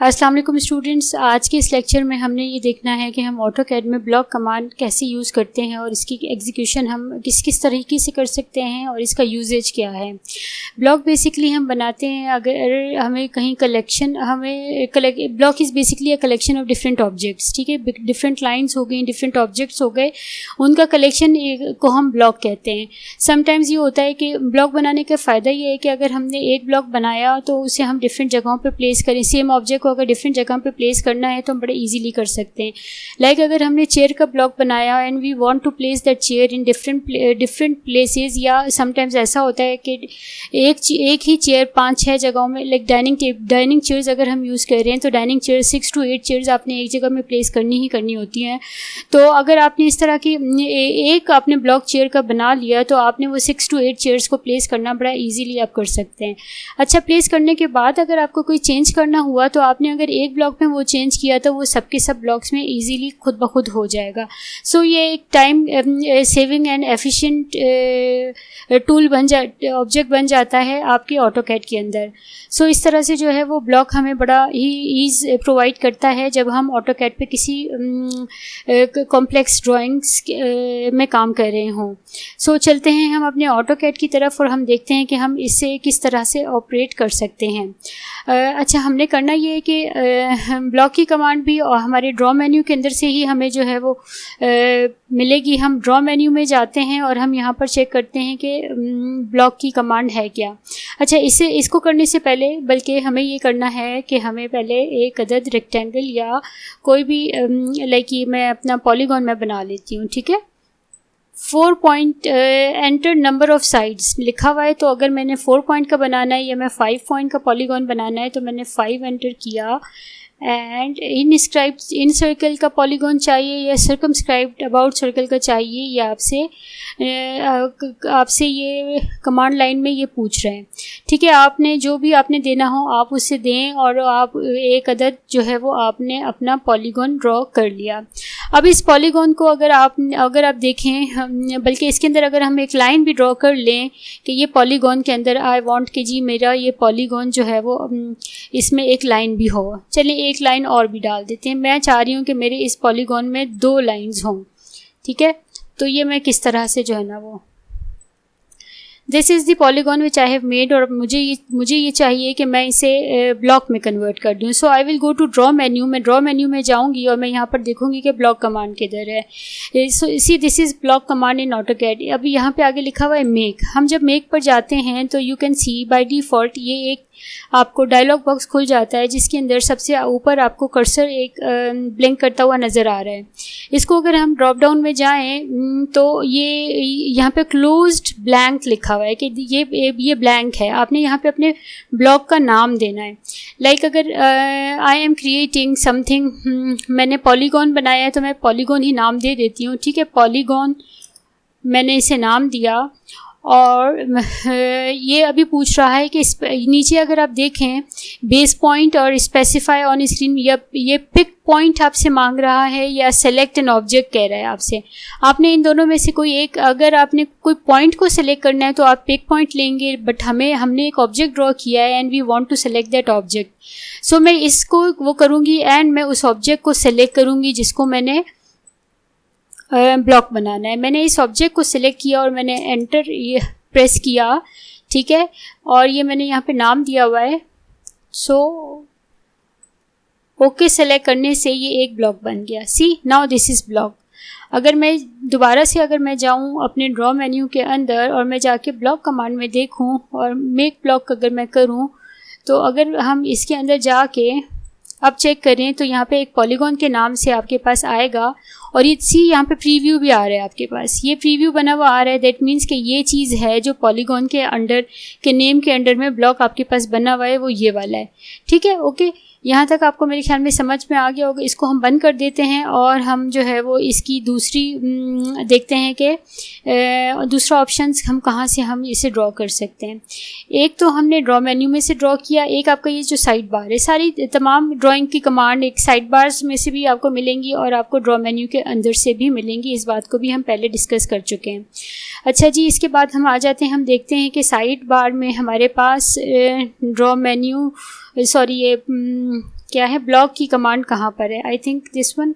अस्सलाम वालेकुम स्टूडेंट्स, आज के इस लेक्चर में हमने ये देखना है कि हम ऑटोकैड में ब्लॉक कमांड कैसे यूज़ करते हैं और इसकी एग्जीक्यूशन हम किस तरीके से कर सकते हैं और इसका यूजेज क्या है। ब्लॉक बेसिकली हम बनाते हैं अगर हमें कहीं block is basically a collection of different objects. ठीक है, डिफरेंट लाइन्स हो गई, डिफरेंट ऑब्जेक्ट्स हो गए, उनका कलेक्शन को हम ब्लॉक कहते हैं। समटाइम्स ये होता है कि ब्लॉक बनाने का फ़ायदा ये है कि अगर हमने एक ब्लॉक बनाया तो उसे हम डिफरेंट जगहों पर प्लेस करें। सेम ऑब्जेक्ट को अगर डिफरेंट जगह पे प्लेस करना है तो हम बड़े इजीली कर सकते हैं। लाइक अगर हमने चेयर का ब्लॉक बनाया and we want to place that chair in different places, या समटाइम्स ऐसा होता है कि एक ही चेयर 5-6 जगहों में, लाइक डाइनिंग चेयर्स अगर हम यूज़ कर रहे हैं तो डाइनिंग चेयर 6 to 8 चेयर्स आपने एक जगह में प्लेस करनी ही करनी होती हैं। तो अगर आपने इस तरह की एक आपने ब्लॉक चेयर का बना लिया तो आपने वो 6 to 8 चेयर्स को प्लेस करना बड़ा ईजीली आप कर सकते हैं। अच्छा, प्लेस करने के बाद अगर आपको कोई चेंज करना हुआ तो आपने अगर एक ब्लॉक में वो चेंज किया तो वो सबके सब ब्लॉक्स में इजीली खुद ब खुद हो जाएगा। सो ये एक time saving and efficient tool object बन जाता है आपके ऑटोकैड के अंदर। सो इस तरह से जो है वो ब्लॉक हमें बड़ा ही ईज प्रोवाइड करता है जब हम ऑटोकैड पे किसी कॉम्प्लेक्स ड्राइंग्स में काम कर रहे हों। सो चलते हैं हम अपने ऑटोकैड की तरफ और हम देखते हैं कि हम इससे किस तरह से ऑपरेट कर सकते हैं। अच्छा, हमने करना ये है कि ब्लॉक की कमांड भी और हमारे ड्रॉ मेन्यू के अंदर से ही हमें जो है वो मिलेगी। हम ड्रॉ मेन्यू में जाते हैं और हम यहाँ पर चेक करते हैं कि ब्लॉक की कमांड है क्या। अच्छा, इसको करने से पहले बल्कि हमें ये करना है कि हमें पहले एक अदद रेक्टेंगल या कोई भी लाइक ये मैं अपना पॉलीगॉन में बना लेती हूँ। ठीक है, 4 point enter number of sides लिखा हुआ है, तो अगर मैंने 4 पॉइंट का बनाना है या मैं 5 पॉइंट का पॉलीगॉन बनाना है तो मैंने 5 एंटर किया। एंड इन सर्कल का पॉलीगॉन चाहिए या सर्कमस्क्राइब्ड अबाउट सर्कल का चाहिए, या आपसे ये कमांड लाइन में ये पूछ रहे हैं। ठीक है, आपने जो भी आपने देना हो आप उससे दें और आप एक अदद जो है वो आपने अपना पॉलीगॉन ड्रॉ कर लिया। अब इस पॉलीगॉन को अगर आप देखें, बल्कि इसके अंदर अगर हम एक लाइन भी ड्रॉ कर लें कि ये पॉलीगॉन के अंदर आई वांट कि जी मेरा ये पॉलीगॉन जो है वो इसमें एक लाइन भी हो। चलिए एक लाइन और भी डाल देते हैं। मैं चाह रही हूँ कि मेरे इस पॉलीगॉन में 2 लाइन्स हों। ठीक है, तो ये मैं किस तरह से जो है ना वो this is the polygon which I have made, और मुझे ये चाहिए कि मैं इसे ब्लॉक में कन्वर्ट कर दूँ। So I will go to draw menu. मैं ड्रॉ मेन्यू में जाऊँगी और मैं यहाँ पर देखूँगी कि ब्लॉक कमांड किधर है। So see this is block command in AutoCAD. अभी यहाँ पे आगे लिखा हुआ है मेक। हम जब मेक पर जाते हैं तो you can see by default ये एक आपको डायलॉग बॉक्स खुल जाता है जिसके अंदर सबसे ऊपर आपको कर्सर एक ब्लिंक करता हुआ नज़र आ रहा है। इसको अगर हम ड्रॉप डाउन में जाएं तो ये यहाँ पे क्लोज्ड ब्लैंक लिखा हुआ है कि ये ब्लैंक है। आपने यहाँ पे अपने ब्लॉक का नाम देना है। लाइक अगर आई एम क्रिएटिंग समथिंग, मैंने पॉलीगॉन बनाया है तो मैं पॉलीगॉन ही नाम दे देती हूँ। ठीक है, पॉलीगॉन मैंने इसे नाम दिया और ये अभी पूछ रहा है कि नीचे अगर आप देखें बेस पॉइंट और स्पेसिफाई ऑन स्क्रीन, ये पिक पॉइंट आपसे मांग रहा है या सेलेक्ट एन ऑब्जेक्ट कह रहा है आपसे। आपने इन दोनों में से कोई एक, अगर आपने कोई पॉइंट को सेलेक्ट करना है तो आप पिक पॉइंट लेंगे, बट हमने एक ऑब्जेक्ट ड्रॉ किया है and we want to select that object. So मैं इसको वो करूँगी एंड मैं उस ऑब्जेक्ट को सेलेक्ट करूँगी जिसको मैंने ब्लॉक बनाना है। मैंने इस ऑब्जेक्ट को सिलेक्ट किया और मैंने एंटर प्रेस किया। ठीक है, और ये मैंने यहाँ पे नाम दिया हुआ है। सो ओके सेलेक्ट करने से ये एक ब्लॉक बन गया। सी नाउ दिस इज़ ब्लॉक। अगर मैं दोबारा से अगर मैं जाऊँ अपने ड्रॉ मेन्यू के अंदर और मैं जाके ब्लॉक कमांड में देखूँ और मेक ब्लॉक अगर मैं करूँ तो अगर हम इसके अंदर जाके अब चेक करें तो यहाँ पे एक पॉलीगॉन के नाम से आपके पास आएगा और ये यहाँ पे प्रीव्यू भी आ रहा है आपके पास। ये प्रीव्यू बना हुआ आ रहा है, दैट मीन्स कि ये चीज़ है जो पॉलीगॉन के अंडर के नेम के अंडर में ब्लॉक आपके पास बना हुआ है वो ये वाला है। ठीक है, ओके, यहाँ तक आपको मेरे ख्याल में समझ में आ गया होगा। इसको हम बंद कर देते हैं और हम जो है वो इसकी दूसरी देखते हैं कि दूसरा ऑप्शंस हम कहाँ से हम इसे ड्रॉ कर सकते हैं। एक तो हमने ड्रॉ मेन्यू में से ड्रॉ किया, एक आपका ये जो साइड बार है, सारी तमाम ड्राइंग की कमांड एक साइड बार्स में से भी आपको मिलेंगी और आपको ड्रॉ मेन्यू के अंदर से भी मिलेंगी। इस बात को भी हम पहले डिस्कस कर चुके हैं। अच्छा जी, इसके बाद हम आ जाते हैं, हम देखते हैं कि साइड बार में हमारे पास ड्रॉ मेन्यू ये क्या है, ब्लॉक की कमांड कहाँ पर है, I think this one,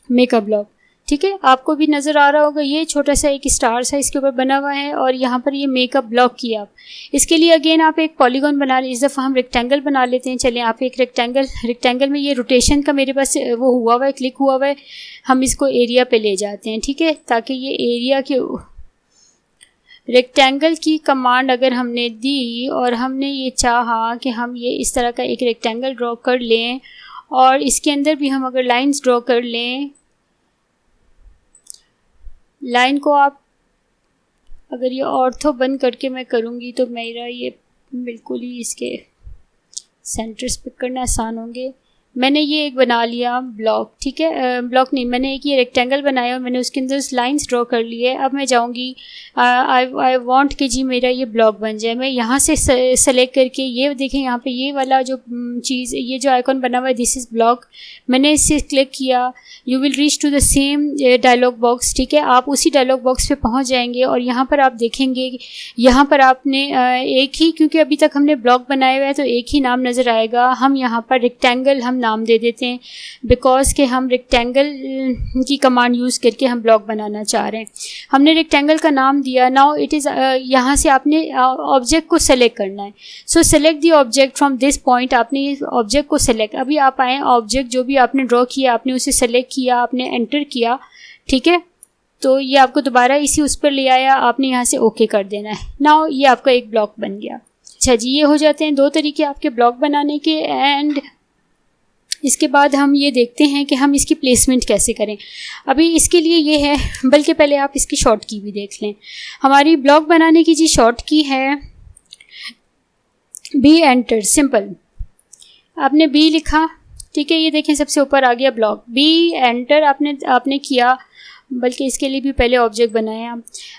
make a block. ठीक है, आपको भी नज़र आ रहा होगा, ये छोटा सा एक स्टार सा इसके ऊपर बना हुआ है और यहाँ पर ये मेकअप ब्लॉक किया आप। इसके लिए अगेन आप एक पॉलीगॉन बना लें, इस दफ़ा हम रेक्टेंगल बना लेते हैं। चलें, आप एक रेक्टेंगल में ये रोटेशन का मेरे पास वो हुआ हुआ है, क्लिक हुआ हुआ है, हम इसको एरिया पे ले जाते हैं। ठीक है, ताकि ये एरिया के रेक्टेंगल की कमांड अगर हमने दी और हमने ये चाहा कि हम ये इस तरह का एक रेक्टेंगल ड्रॉ कर लें और इसके अंदर भी हम अगर लाइंस ड्रॉ कर लें, लाइन को आप अगर ये ऑर्थो बंद करके मैं करूँगी तो मेरा ये बिल्कुल ही इसके सेंटर्स पिक करना आसान होंगे। मैंने ये एक बना लिया ब्लॉक, ठीक है, ब्लॉक नहीं, मैंने एक ये रेक्टेंगल बनाया और मैंने उसके अंदर लाइंस ड्रॉ कर लिए। अब मैं जाऊँगी, आई वांट कि जी मेरा ये ब्लॉक बन जाए। मैं यहाँ से सेलेक्ट करके, ये देखें यहाँ पे ये वाला जो चीज़, ये जो आइकॉन बना हुआ है, दिस इज़ ब्लॉक, मैंने इसे क्लिक किया, you will reach to the same dialog box. ठीक है, आप उसी डायलॉग बॉक्स पे पहुँच जाएंगे और यहाँ पर आप देखेंगे, यहाँ पर आपने एक ही, क्योंकि अभी तक हमने ब्लॉक बनाया हुआ है तो एक ही नाम नज़र आएगा। हम यहाँ पर रेक्टेंगल हम नाम दे देते हैं, बिकॉज के हम रेक्टेंगल की कमांड यूज़ करके हम ब्लॉक बनाना चाह रहे हैं। हमने रेक्टेंगल का नाम दिया। नाउ इट इज़, यहाँ से आपने ऑब्जेक्ट को सेलेक्ट करना है। सो select the object from this point, आपने इस ऑब्जेक्ट को सेलेक्ट, अभी आप आए, ऑब्जेक्ट जो भी आपने ड्रॉ किया आपने उसे सेलेक्ट किया, आपने एंटर किया। ठीक है, तो ये आपको दोबारा इसी उस पर ले आया, आपने यहाँ से ओके कर देना है। नाउ ये आपका एक ब्लॉक बन गया। अच्छा जी, ये हो जाते हैं दो तरीके आपके ब्लॉक बनाने के। एंड इसके बाद हम ये देखते हैं कि हम इसकी प्लेसमेंट कैसे करें। अभी इसके लिए ये है, बल्कि पहले आप इसकी शॉर्ट की भी देख लें। हमारी ब्लॉक बनाने की जी शॉर्ट की है बी एंटर, सिंपल, आपने बी लिखा, ठीक है, ये देखें सबसे ऊपर आ गया ब्लॉक, बी एंटर आपने किया, बल्कि इसके लिए भी पहले ऑब्जेक्ट बनाया।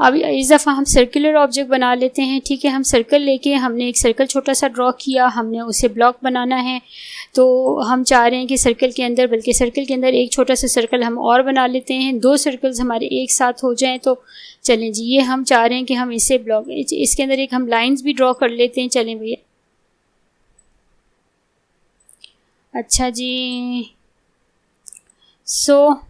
अब इस दफ़ा हम सर्कुलर ऑब्जेक्ट बना लेते हैं। ठीक है, हम सर्कल लेके, हमने एक सर्कल छोटा सा ड्रॉ किया, हमने उसे ब्लॉक बनाना है, तो हम चाह रहे हैं कि सर्कल के अंदर, बल्कि सर्कल के अंदर एक छोटा सा सर्कल हम और बना लेते हैं, दो सर्कल्स हमारे एक साथ हो जाएं। तो चलें जी, ये हम चाह रहे हैं कि हम इसे ब्लॉक, इसके अंदर एक हम लाइंस भी ड्रॉ कर लेते हैं। चलें भैया, अच्छा जी, सो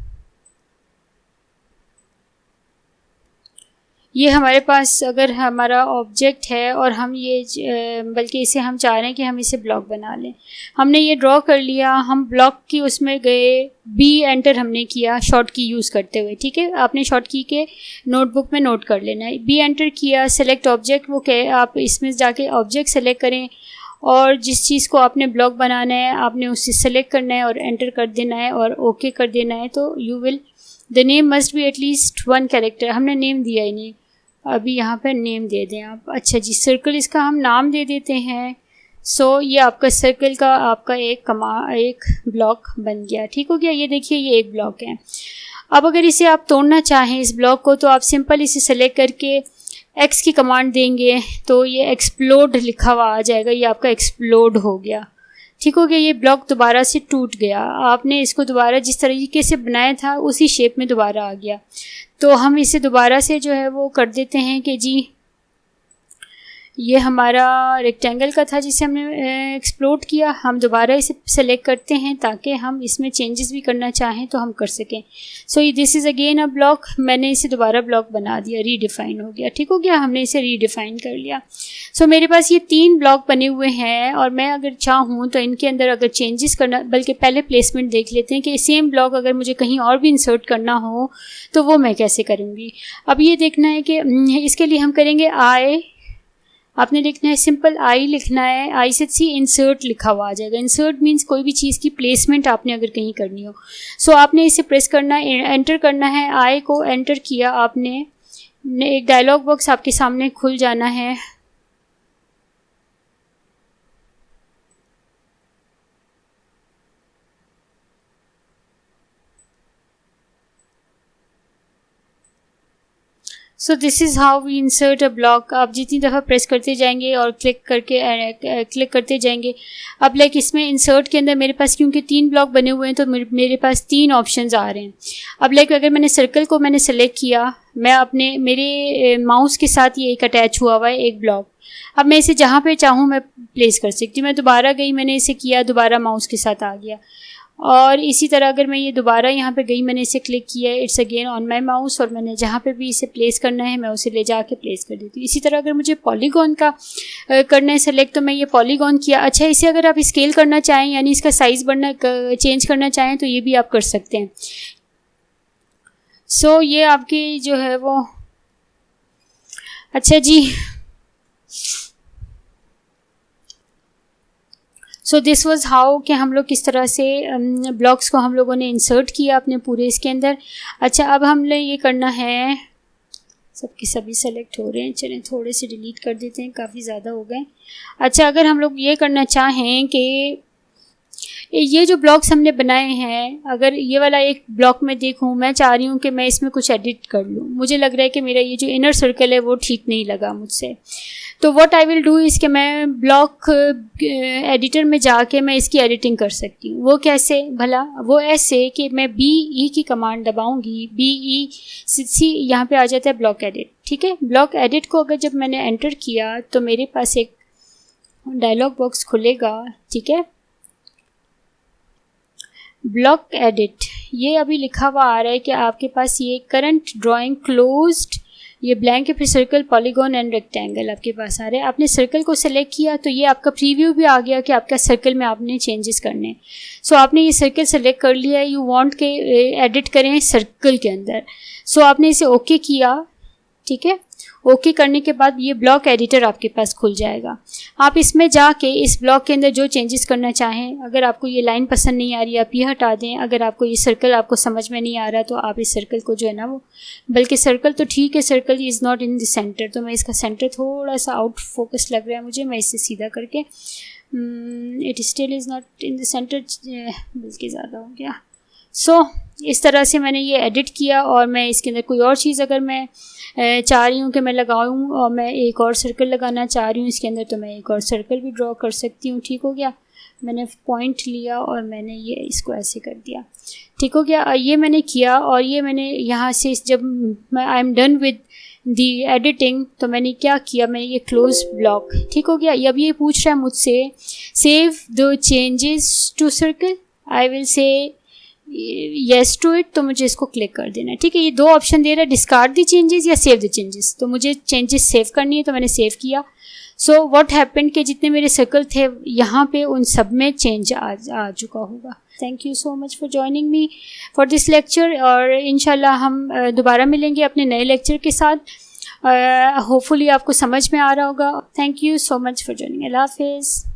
ये हमारे पास अगर हमारा ऑब्जेक्ट है और हम ये बल्कि इसे हम चाह रहे हैं कि हम इसे ब्लॉक बना लें। हमने ये ड्रॉ कर लिया, हम ब्लॉक की उसमें गए, बी एंटर हमने किया शॉर्ट की यूज़ करते हुए। ठीक है, आपने शॉर्ट की के नोटबुक में नोट कर लेना है। बी एंटर किया, सेलेक्ट ऑब्जेक्ट, वो कहे आप इसमें जाके ऑब्जेक्ट सेलेक्ट करें और जिस चीज़ को आपने ब्लॉक बनाना है आपने उसे सेलेक्ट करना है और एंटर कर देना है और ओके कर देना है। तो you will, the name must be at least 1 character, हमने नेम दिया ही नहीं, अभी यहाँ पर नेम दे दें आप। अच्छा जी, सर्कल इसका हम नाम दे देते हैं। सो ये आपका सर्कल का आपका एक ब्लॉक बन गया। ठीक हो गया, ये देखिए ये एक ब्लॉक है। अब अगर इसे आप तोड़ना चाहें इस ब्लॉक को, तो आप सिंपल इसे सेलेक्ट करके एक्स की कमांड देंगे तो ये एक्सप्लोड लिखा हुआ आ जाएगा, ये आपका एक्सप्लोड हो गया। ठीक हो गया, ये ब्लॉक दोबारा से टूट गया, आपने इसको दोबारा जिस तरीके से बनाया था उसी शेप में दोबारा आ गया। तो हम इसे दोबारा से जो है वो कर देते हैं कि जी ये हमारा रेक्टेंगल का था जिसे हमने एक्सप्लोड किया, हम दोबारा इसे सेलेक्ट करते हैं ताकि हम इसमें चेंजेस भी करना चाहें तो हम कर सकें। सो this is again a block, मैंने इसे दोबारा ब्लॉक बना दिया, रीडिफाइन हो गया। ठीक हो गया, हमने इसे रीडिफाइन कर लिया। सो मेरे पास ये 3 ब्लॉक बने हुए हैं और मैं अगर चाहूँ तो इनके अंदर अगर चेंजेस करना, बल्कि पहले प्लेसमेंट देख लेते हैं कि सेम ब्लॉक अगर मुझे कहीं और भी इंसर्ट करना हो तो वो मैं कैसे करूँगी। अब ये देखना है कि इसके लिए हम करेंगे आई, आपने लिखना है सिंपल आई लिखना है, आई से सी इंसर्ट लिखा हुआ आ जाएगा। इंसर्ट मीन्स कोई भी चीज़ की प्लेसमेंट आपने अगर कहीं करनी हो। सो आपने इसे प्रेस करना है, एंटर करना है, आई को एंटर किया आपने, एक डायलॉग बॉक्स आपके सामने खुल जाना है। So this is how we insert a block. आप जितनी दफ़ा प्रेस करते जाएंगे और क्लिक करते जाएंगे। अब लाइक इसमें इंसर्ट के अंदर मेरे पास क्योंकि 3 ब्लॉक बने हुए हैं तो मेरे पास 3 ऑप्शंस आ रहे हैं। अब लाइक अगर मैंने सर्कल को मैंने सेलेक्ट किया, मैं अपने मेरे माउस के साथ ये एक अटैच हुआ हुआ है एक ब्लॉक, अब मैं इसे जहाँ पे चाहूँ मैं प्लेस कर सकती हूँ। मैं दोबारा गई, मैंने इसे किया, दोबारा माउस के साथ आ गया। और इसी तरह अगर मैं ये दोबारा यहाँ पे गई, मैंने इसे क्लिक किया, it's again on my mouse, और मैंने जहाँ पे भी इसे प्लेस करना है मैं उसे ले जाके प्लेस कर देती हूँ। इसी तरह अगर मुझे पॉलीगॉन का करना है सेलेक्ट, तो मैं ये पॉलीगॉन किया। अच्छा, इसे अगर आप स्केल करना चाहें यानी इसका साइज़ बढ़ना चेंज करना चाहें तो ये भी आप कर सकते हैं। सो ये आपकी जो है वो, अच्छा जी, सो दिस वाज हाउ कि हम लोग किस तरह से ब्लॉक्स को हम लोगों ने इंसर्ट किया अपने पूरे इसके अंदर। अच्छा, अब हमने ये करना है, सबके सभी सेलेक्ट हो रहे हैं, चलें थोड़े से डिलीट कर देते हैं, काफ़ी ज़्यादा हो गए। अच्छा, अगर हम लोग ये करना चाहें कि ये जो ब्लॉक्स हमने बनाए हैं, अगर ये वाला एक ब्लॉक में देखूं, मैं चाह रही हूँ कि मैं इसमें कुछ एडिट कर लूँ, मुझे लग रहा है कि मेरा ये जो इनर सर्कल है वो ठीक नहीं लगा मुझसे, तो what I will do is कि मैं ब्लॉक एडिटर में जाके मैं इसकी एडिटिंग कर सकती हूँ। वो कैसे भला? वो ऐसे कि मैं BE की कमांड दबाऊँगी, BE यहाँ पे आ जाता है ब्लॉक एडिट, ठीक है। ब्लॉक एडिट को अगर जब मैंने एंटर किया तो मेरे पास एक डायलॉग बॉक्स खुलेगा, ठीक है। ब्लॉक एडिट, ये अभी लिखा हुआ आ रहा है कि आपके पास ये करंट ड्राइंग क्लोज्ड, ये ब्लैंक है, फिर सर्कल, पॉलीगॉन एंड रेक्टेंगल आपके पास आ रहे हैं। आपने सर्कल को सेलेक्ट किया तो ये आपका प्रीव्यू भी आ गया कि आपका सर्कल में आपने चेंजेस करने। सो आपने ये सर्कल सेलेक्ट कर लिया है, यू वांट के एडिट करें सर्कल के अंदर। सो आपने इसे ओके किया, ठीक है। ओके करने के बाद ये ब्लॉक एडिटर आपके पास खुल जाएगा। आप इसमें जाके इस ब्लॉक के अंदर जो चेंजेस करना चाहें, अगर आपको ये लाइन पसंद नहीं आ रही आप ये हटा दें, अगर आपको ये सर्कल आपको समझ में नहीं आ रहा तो आप इस सर्कल को जो है ना वो, बल्कि सर्कल तो ठीक है, circle is not in the centre, तो मैं इसका सेंटर थोड़ा सा आउट फोकस लग रहा है मुझे, मैं इसे सीधा करके, it still is not in the centre, बल्कि ज़्यादा हो गया। सो इस तरह से मैंने ये एडिट किया, और मैं इसके अंदर कोई और चीज़ अगर मैं चाह रही हूँ कि मैं लगाऊँ और मैं एक और सर्कल लगाना चाह रही हूँ इसके अंदर, तो मैं एक और सर्कल भी ड्रॉ कर सकती हूँ। ठीक हो गया, मैंने पॉइंट लिया और मैंने ये इसको ऐसे कर दिया, ठीक हो गया। ये मैंने किया, और ये मैंने यहाँ से जब मैं I am done with the editing तो मैंने क्या किया, मैंने ये क्लोज ब्लॉक, ठीक हो गया। अब ये पूछ रहा है मुझसे save the changes to circle, I will say yes to it, तो मुझे इसको क्लिक कर देना है, ठीक है। ये दो ऑप्शन दे रहा है, डिस्कार्ड द चेंजेस या सेव द चेंजेस, तो मुझे चेंजेस सेव करनी है तो मैंने सेव किया। सो व्हाट हैपेंड कि जितने मेरे सर्कल थे यहाँ पे उन सब में चेंज आ चुका होगा। Thank you so much for joining me for this lecture, और इंशाल्लाह हम दोबारा मिलेंगे अपने नए लेक्चर के साथ। होपफुली आपको समझ में आ रहा होगा। Thank you so much for joining. अल्लाह हाफिज़।